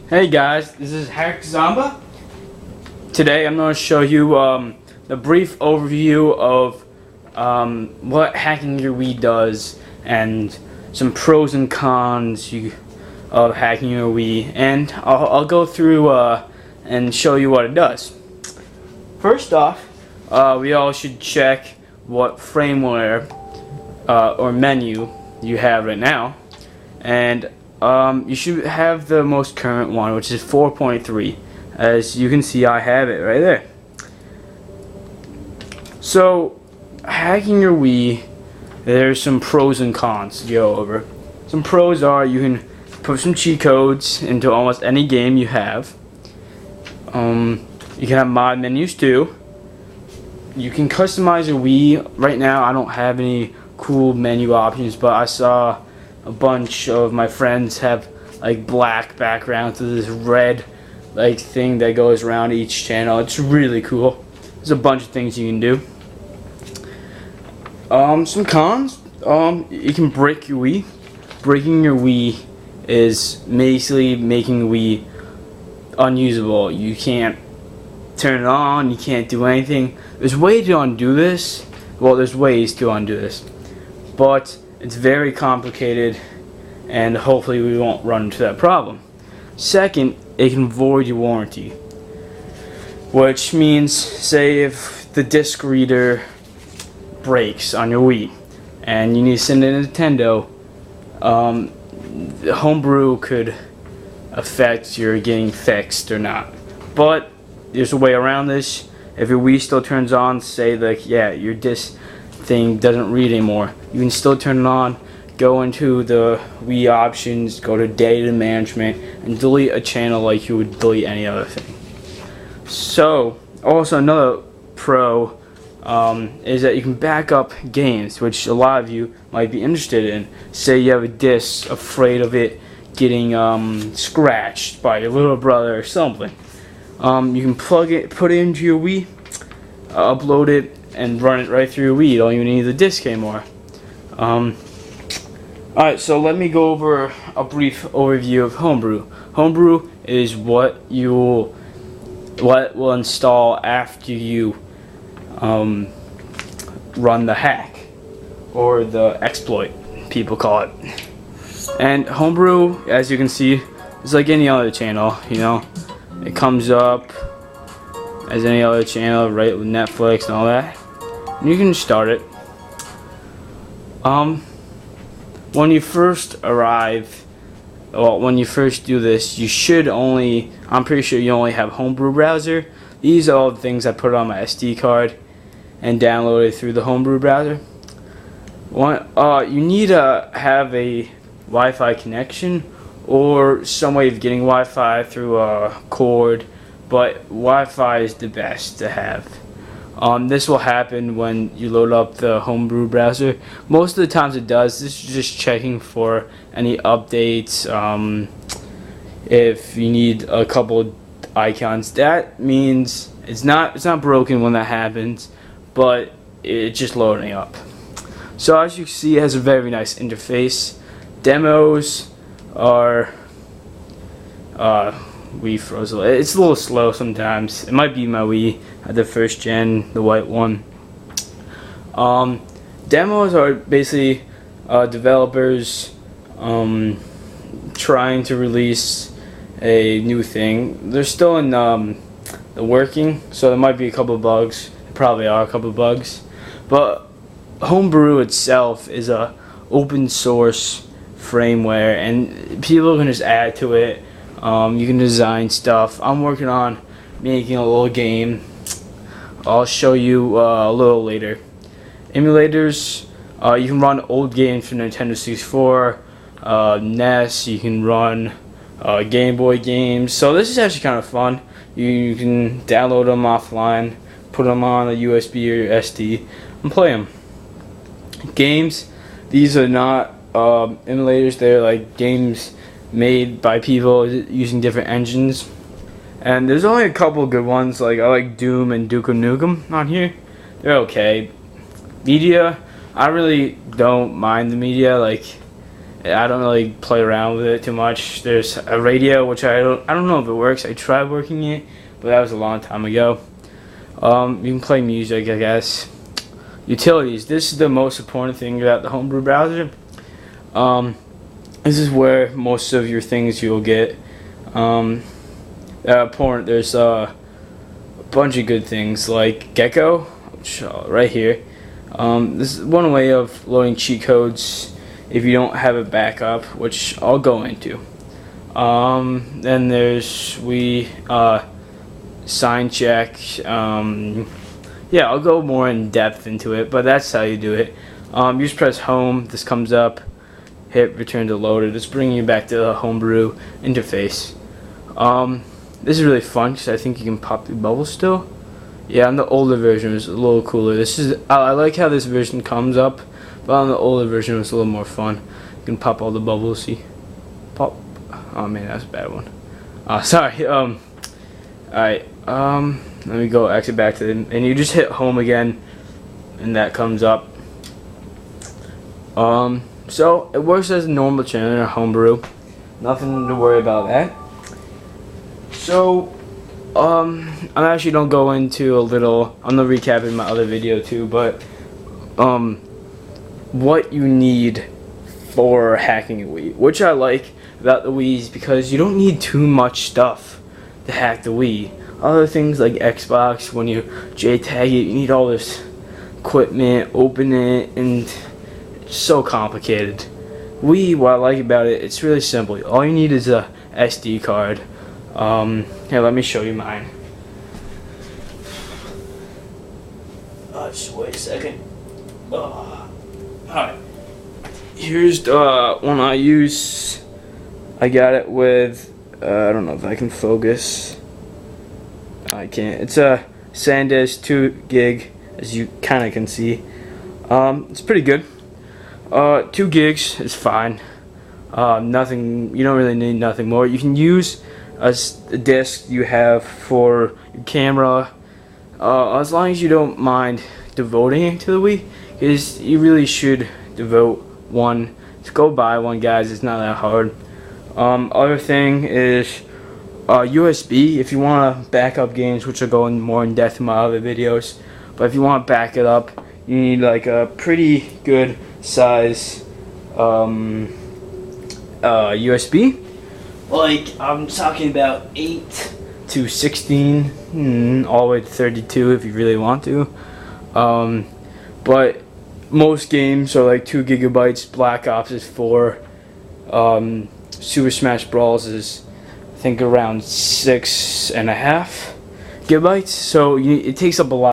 Hey guys, this is Hack Zamba. Today I'm going to show you the brief overview of what hacking your Wii does and some pros and cons of hacking your Wii, and I'll go through and show you what it does. First off, we all should check what firmware or menu you have right now, and you should have the most current one, which is 4.3. As you can see, I have it right there. So, hacking your Wii, there's some pros and cons to go over. Some pros are you can put some cheat codes into almost any game you have. You can have mod menus too. You can customize your Wii. Right now, I don't have any cool menu options, but I saw a bunch of my friends have like black backgrounds with this red like thing that goes around each channel. It's really cool. There's a bunch of things you can do. Some cons. You can break your Wii. Breaking your Wii is basically making the Wii unusable. You can't turn it on. You can't do anything. There's ways to undo this. Well, there's ways to undo this, but it's very complicated, and hopefully we won't run into that problem. Second, it can void your warranty, which means, say if the disc reader breaks on your Wii and you need to send it to Nintendo, Homebrew could affect your getting fixed or not. But there's a way around this. If your Wii still turns on, say like, yeah, your disc thing doesn't read anymore, you can still turn it on, go into the Wii options, go to data management, and delete a channel like you would delete any other thing. So, also another pro is that you can back up games, which a lot of you might be interested in. Say you have a disc, afraid of it getting scratched by your little brother or something. You can put it into your Wii, upload it, and run it right through your Wii. You don't even need the disc anymore. Alright, so let me go over a brief overview of Homebrew. Homebrew is what will install after you run the hack, or the exploit, people call it. And Homebrew, as you can see, is like any other channel, you know. It comes up as any other channel, right, with Netflix and all that. And you can start it. When you first arrive, well, when you first do this, you should only, I'm pretty sure you only have Homebrew browser. These are all the things I put on my SD card and downloaded through the Homebrew browser. You need to have a Wi-Fi connection or some way of getting Wi-Fi through a cord, but Wi-Fi is the best to have. This will happen when you load up the Homebrew browser. Most of the times it does. This is just checking for any updates. If you need a couple icons, that means it's not broken when that happens, but it's just loading up. So as you can see, it has a very nice interface. Demos are Wii froze a little. It's a little slow sometimes. It might be my Wii, the first gen, the white one. Demos are basically developers trying to release a new thing. They're still in the working, so there might be a couple of bugs. There probably are a couple of bugs, but Homebrew itself is a open source firmware, and people can just add to it. You can design stuff. I'm working on making a little game. I'll show you a little later. Emulators, you can run old games from Nintendo 64, NES. You can run Game Boy games. So this is actually kind of fun. You can download them offline, put them on a USB or SD, and play them. Games, these are not emulators. They're like games made by people using different engines, and there's only a couple good ones. Like I like Doom and Duke Nukem on here. They're okay. Media, I really don't mind the media. Like I don't really play around with it too much. There's a radio, which I don't know if it works. I tried working it, but that was a long time ago. You can play music, I guess. Utilities. This is the most important thing about the Homebrew browser. This is where most of your things you'll get. Important. There's a bunch of good things like Gecko, which, right here. This is one way of loading cheat codes if you don't have a backup, which I'll go into. Then there's WII, sign check. Yeah, I'll go more in depth into it, but that's how you do it. You just press home, this comes up, hit return to loaded. It's bringing you back to the Homebrew interface. This is really fun because I think you can pop the bubbles still. Yeah, on the older version it was a little cooler. This is I like how this version comes up, but on the older version it was a little more fun. You can pop all the bubbles. See, pop. Oh man, that's a bad one. Sorry. All right. Let me go exit back to them, and you just hit home again, and that comes up. So it works as a normal channel in a Homebrew. Nothing to worry about that. So, I actually don't go into a little. I'm gonna recap in my other video too, but what you need for hacking a Wii, which I like about the Wii, is because you don't need too much stuff to hack the Wii. Other things like Xbox, when you JTAG it, you need all this equipment, open it, and it's so complicated. Wii, what I like about it, it's really simple. All you need is a SD card. Here, let me show you mine. Just wait a second. Alright. Here's the one I use. I got it with, I don't know if I can focus. I can't. It's a SanDisk 2 gig, as you kind of can see. It's pretty good. 2 gigs is fine. Nothing. You don't really need nothing more. You can use a disk you have for your camera, as long as you don't mind devoting it to the Wii, because you really should devote one. Just go buy one, guys. It's not that hard. Other thing is USB. If you want to back up games, which will go in more in depth in my other videos, but if you want to back it up, you need like a pretty good size USB. Like, I'm talking about 8 to 16, all the way to 32 if you really want to. But most games are like 2 gigabytes. Black Ops is 4. Super Smash Bros. Is, I think, around 6.5 gigabytes. So it takes up a lot.